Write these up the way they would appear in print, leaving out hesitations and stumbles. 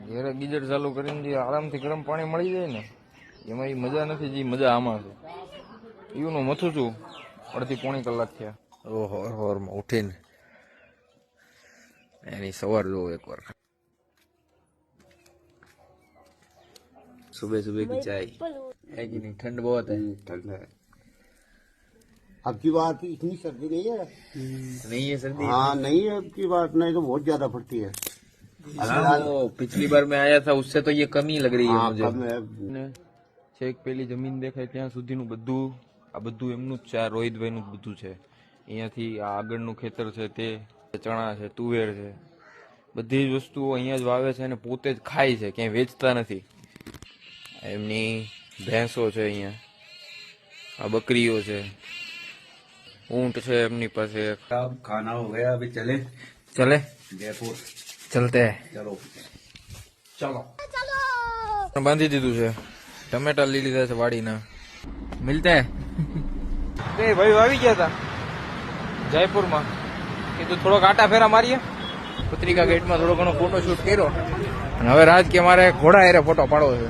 ઘેરે ગીઝર ચાલુ કરીને જે આરામથી ગરમ પાણી મળી જાય ને એમાં એ મજા નથી, જે મજા આમાં છે. એવું મથું છું અડધી પોણી કલાક થયા. ઓહો સવારમાં ઉઠીને એની સવાર જોવો એકવાર. सुबह सुबह की चाय है कि नहीं? ठंड बहुत है. ठंड है. अब की बात इतनी सर्दी नहीं है. नहीं है सर्दी? हाँ नहीं है अब की बात, नहीं तो बहुत ज्यादा पड़ती है. तो पिछली बार मैं आया था उससे तो ये कम ही लग रही है मुझे. है. છેક પેલી જમીન દેખાય ત્યાં સુધીનું બધું આ બધું એમનું જ છે. આ રોહિતભાઈનું જ બધું છે. અહીંયાથી આ આગળનું ખેતર છે, તે ચણા છે, તુવેર છે, બધી જ વસ્તુઓ અહીંયા જ વાવે છે અને પોતે જ ખાય છે, ક્યાંય વેચતા નથી. એમની ભેંસો છે, અહીંયા આ બકરીઓ છે, ઊંટ છે એમની પાસે. अब खाना हो गया, अभी चले ચલે जयपुर. ચલતે चलो ચલો. બાંધી દીધું છે. ટમેટા લઈ લીધા છે વાડીના. મિલતે બે ભાઈ આવી ગયા હતા જયપુરમાં. કીધું થોડોક આટા ફેરા મારીએ. પત્રિકા ગેટમાં થોડો ઘણો ફોટો શૂટ કર્યો અને હવે રાજ કે મારે ઘોડા હારે ફોટો પાડવો છે,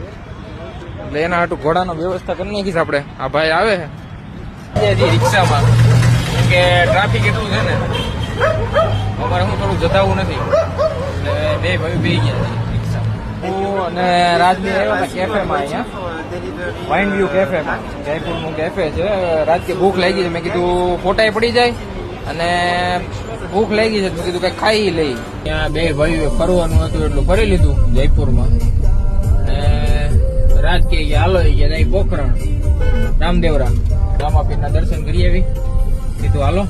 એટલે એના હાટું ઘોડાનો વ્યવસ્થા કરી નાખીશ આપણે. આ ભાઈ આવે છે રિક્ષામાં, કેમ કે ટ્રાફિક એટલું છે ને અમારે હું થોડુંક જતાવું નથી, એટલે બે ભાઈ બે ગયા છે રિક્ષામાં. હું અને રાજબી આવ્યા હતા કેફેમાં, અહીંયા વાઇન વ્યૂ કેફેમાં. જયપુરનું કેફે છે. રાજ કે ભૂખ લાગી છે. મેં કીધું ફોટાય પડી જાય અને ભૂખ લાગી છે, મેં કીધું કઈ ખાઈ લઈ. ત્યાં બે ભાઈઓ ફરવાનું હતું એટલું ફરી લીધું જયપુરમાં. રાજ કે હાલો ગયા પોખરણ રામદેવરા રામાપીરના દર્શન કરી આવી. કીધું હાલો.